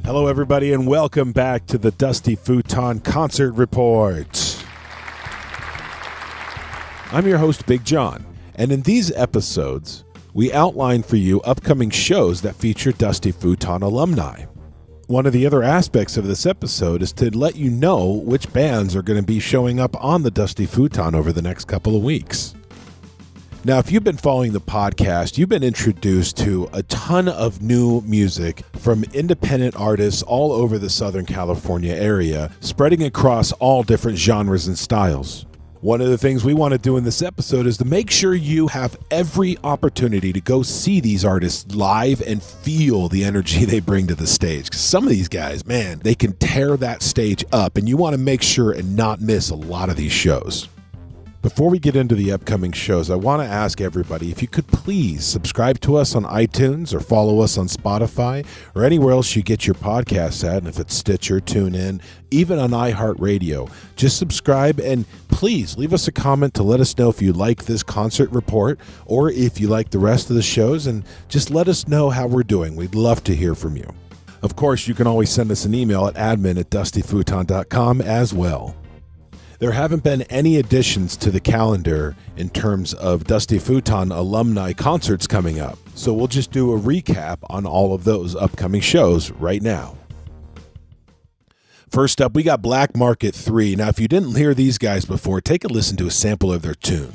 Hello, everybody, and welcome back to the Dusty Futon Concert Report. I'm your host, Big Jon, and in these episodes, we outline for you upcoming shows that feature Dusty Futon alumni. One of the other aspects of this episode is to let you know which bands are going to be showing up on the Dusty Futon over the next couple of weeks. Now, if you've been following the podcast, you've been introduced to a ton of new music from independent artists all over the Southern California area, spreading across all different genres and styles. One of the things we want to do in this episode is to make sure you have every opportunity to go see these artists live and feel the energy they bring to the stage. Because some of these guys, man, they can tear that stage up, and you want to make sure and not miss a lot of these shows. Before we get into the upcoming shows, I want to ask everybody if you could please subscribe to us on iTunes or follow us on Spotify or anywhere else you get your podcasts at, and if it's Stitcher, TuneIn, even on iHeartRadio. Just subscribe and please leave us a comment to let us know if you like this concert report or if you like the rest of the shows, and just let us know how we're doing. We'd love to hear from you. Of course, you can always send us an email at admin@dustyfuton.com as well. There haven't been any additions to the calendar in terms of Dusty Futon alumni concerts coming up, so we'll just do a recap on all of those upcoming shows right now. First up, we got Black Market III. Now, if you didn't hear these guys before, take a listen to a sample of their tune.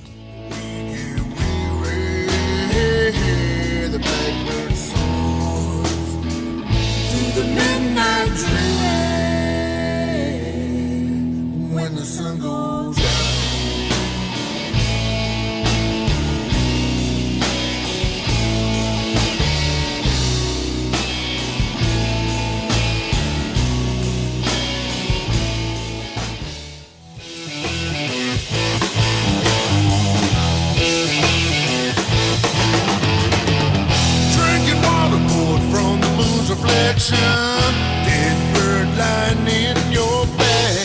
When the sun goes down, drinking water poured from the moon's reflection, dead bird lying in your bed.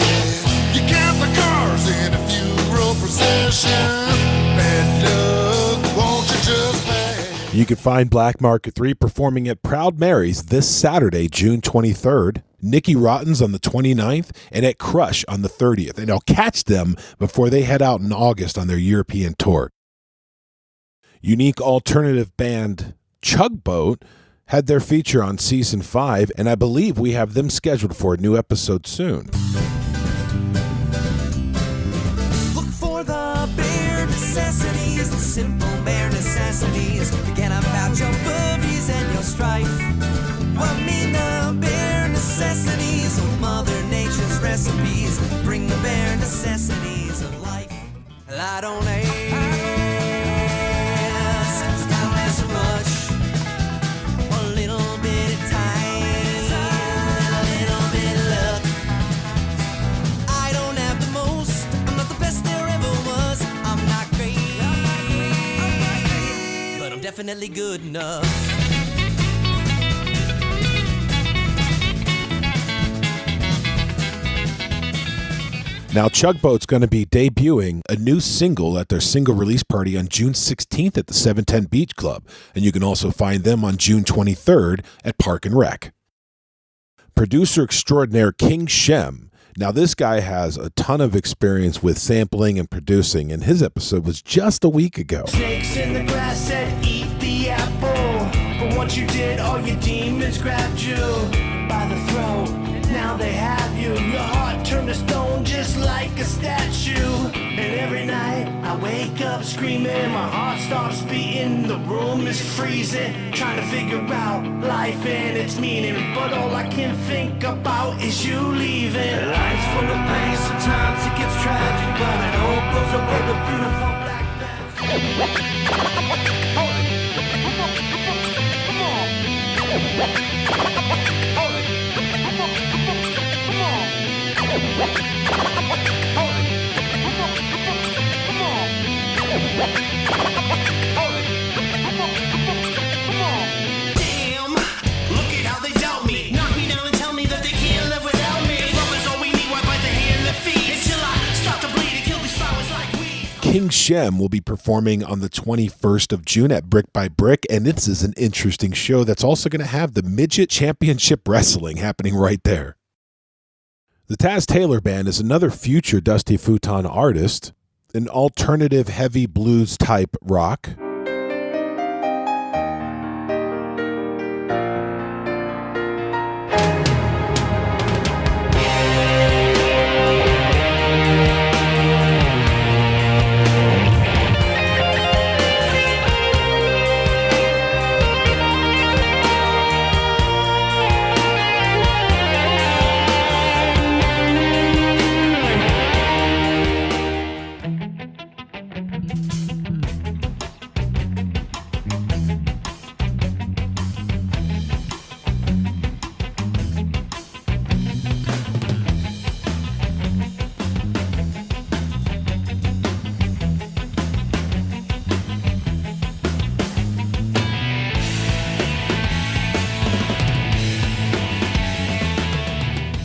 In a funeral procession, bad luck, won't you just pay? You can find Black Market III performing at Proud Mary's this Saturday, June 23rd, Nicky Rotten's on the 29th, and at Crush on the 30th. And I'll catch them before they head out in August on their European tour. Unique alternative band Chugboat had their feature on Season 5, and I believe we have them scheduled for a new episode soon. Necessities, the simple bare necessities. Forget about your worries and your strife. What mean the bare necessities of Mother Nature's recipes? Bring the bare necessities of life. Well, I don't ask down there so much. A little bit of time, a little bit of luck. I don't have the most, I'm not the best there ever was. I'm not great, but I'm definitely good enough. Now, Chugboat's going to be debuting a new single at their single release party on June 16th at the 710 Beach Club, and you can also find them on June 23rd at Park and Rec. Producer extraordinaire King Shem. Now, this guy has a ton of experience with sampling and producing, and his episode was just a week ago. Snakes in the grass said, eat the apple. But once you did, all your demons grabbed you by the throat. Now they have you. Your heart turned to stone just like a statue. And every night I wake up screaming. My heart stops beating. The room is freezing. Trying to figure out life and its meaning. But all I can think about is you leaving. Life's full of pain. Sometimes it gets tragic. But it all blows up with a beautiful black magic. Damn, look at how they doubt me. Knock me down and tell me that they can't live without me. Love is all we need, why bite the hand that feeds? Until I start to bleed and kill these flowers like weed. King Shem will be performing on the 21st of June at Brick by Brick, and this is an interesting show that's also going to have the Midget Championship Wrestling happening right there. The TAS Taylor Ban is another future Dusty Futon artist, an alternative heavy blues type rock.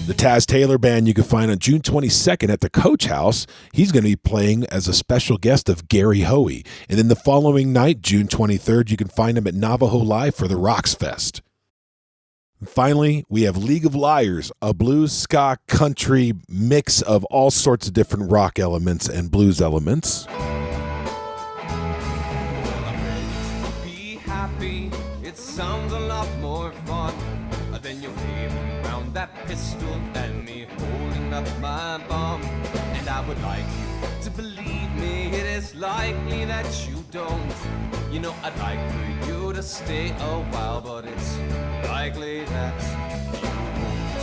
The Taz Taylor Band you can find on June 22nd at the Coach House. He's going to be playing as a special guest of Gary Hoey. And then the following night, June 23rd, you can find him at Navajo Live for the Rocks Fest. And finally, we have League of Liars, a blues, ska, country mix of all sorts of different rock elements and blues elements. Be happy, it sounds a lot more fun than your waving around that pistol and me holding up my bomb. And I would like you to believe me, it is likely that you don't. You know, I'd like for you to stay a while, but it's likely that you won't.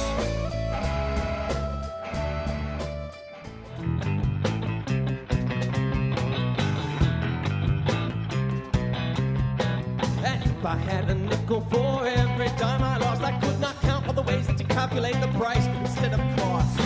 And if I had a nickel for every time I lost, I could not count all the ways that you calculate the price instead of cost.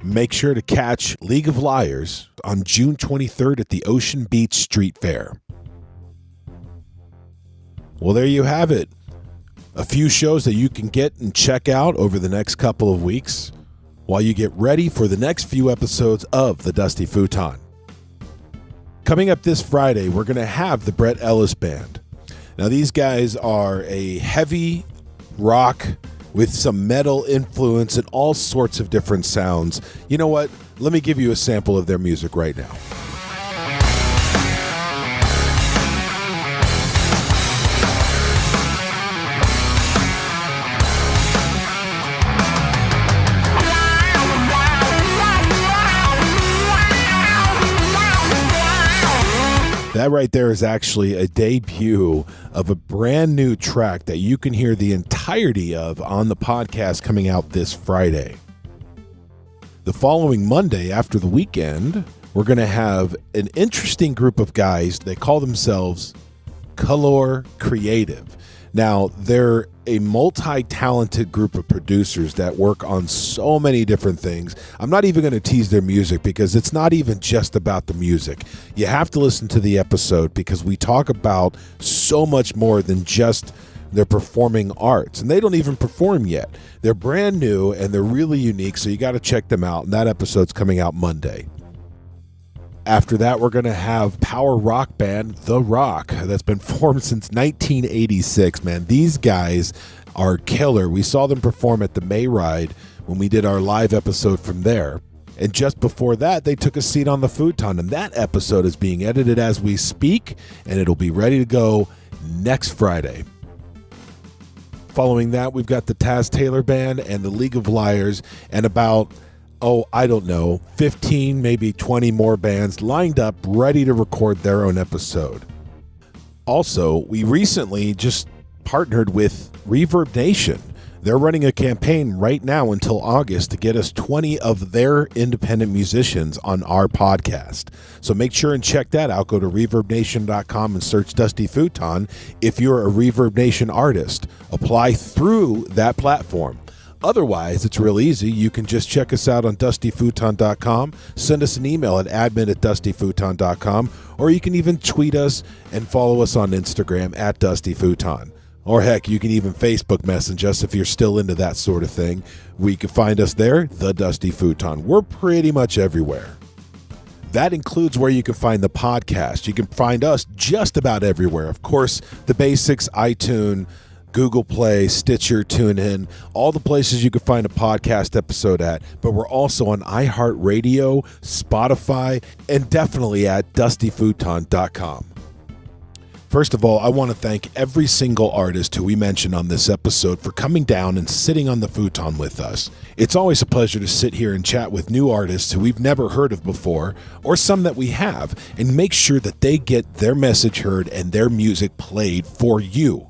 Make sure to catch League of Liars on June 23rd at the Ocean Beach Street Fair. Well, there you have it. A few shows that you can get and check out over the next couple of weeks while you get ready for the next few episodes of the Dusty Futon. Coming up this Friday, we're going to have the Brett Ellis Band. Now, these guys are a heavy rock with some metal influence and all sorts of different sounds. You know what? Let me give you a sample of their music right now. That right there is actually a debut of a brand new track that you can hear the entirety of on the podcast coming out this Friday. The following Monday after the weekend, we're going to have an interesting group of guys. They call themselves Calour Creative. Now, they're a multi-talented group of producers that work on so many different things. I'm not even going to tease their music because it's not even just about the music. You have to listen to the episode because we talk about so much more than just their performing arts. And they don't even perform yet. They're brand new and they're really unique, so you got to check them out. And that episode's coming out Monday. After that, we're going to have power rock band The Rock that's been formed since 1986, man. These guys are killer. We saw them perform at the May Ride when we did our live episode from there. And just before that, they took a seat on the Futon, and that episode is being edited as we speak, and it'll be ready to go next Friday. Following that, we've got the Taz Taylor Band and the League of Liars, and about 15, maybe 20 more bands lined up, ready to record their own episode. Also, we recently just partnered with Reverb Nation. They're running a campaign right now until August to get us 20 of their independent musicians on our podcast. So make sure and check that out. Go to reverbnation.com and search Dusty Futon if you're a Reverb Nation artist. Apply through that platform. Otherwise, it's real easy. You can just check us out on DustyFuton.com, send us an email at admin@DustyFuton.com, or you can even tweet us and follow us on Instagram at DustyFuton. Or heck, you can even Facebook message us if you're still into that sort of thing. We can find us there, The Dusty Futon. We're pretty much everywhere. That includes where you can find the podcast. You can find us just about everywhere. Of course, the basics, iTunes, Google Play, Stitcher, TuneIn, all the places you can find a podcast episode at. But we're also on iHeartRadio, Spotify, and definitely at DustyFuton.com. First of all, I want to thank every single artist who we mentioned on this episode for coming down and sitting on the futon with us. It's always a pleasure to sit here and chat with new artists who we've never heard of before, or some that we have, and make sure that they get their message heard and their music played for you.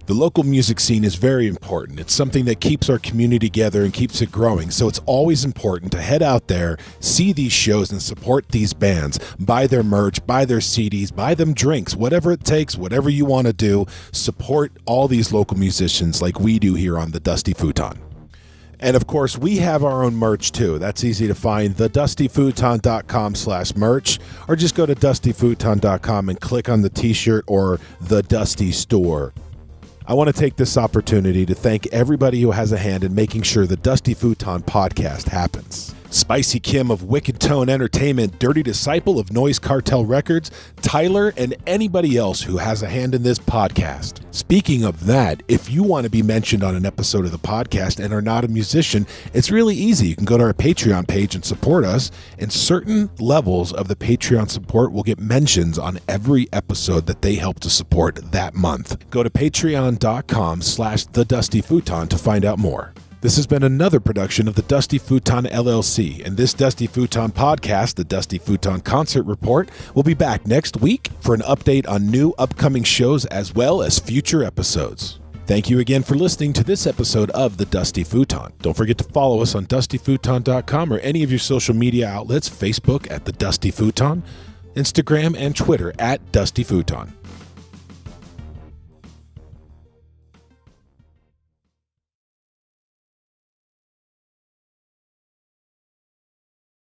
The local music scene is very important. It's something that keeps our community together and keeps it growing. So it's always important to head out there, see these shows, and support these bands. Buy their merch, buy their CDs, buy them drinks, whatever it takes, whatever you want to do. Support all these local musicians like we do here on the Dusty Futon. And of course, we have our own merch too. That's easy to find, thedustyfuton.com/merch, or just go to dustyfuton.com and click on the t-shirt or the Dusty store. I want to take this opportunity to thank everybody who has a hand in making sure the Dusty Futon podcast happens. Spicy Kim of Wicked Tone Entertainment, Dirty Disciple of Noise Cartel Records, Tyler, and anybody else who has a hand in this podcast. Speaking of that, if you want to be mentioned on an episode of the podcast and are not a musician, it's really easy. You can go to our Patreon page and support us, and certain levels of the Patreon support will get mentions on every episode that they help to support that month. Go to patreon.com/thedustyfuton to find out more. This has been another production of the Dusty Futon LLC, and this Dusty Futon podcast, the Dusty Futon Concert Report, will be back next week for an update on new upcoming shows as well as future episodes. Thank you again for listening to this episode of the Dusty Futon. Don't forget to follow us on DustyFuton.com or any of your social media outlets, Facebook at the Dusty Futon, Instagram and Twitter at Dusty Futon.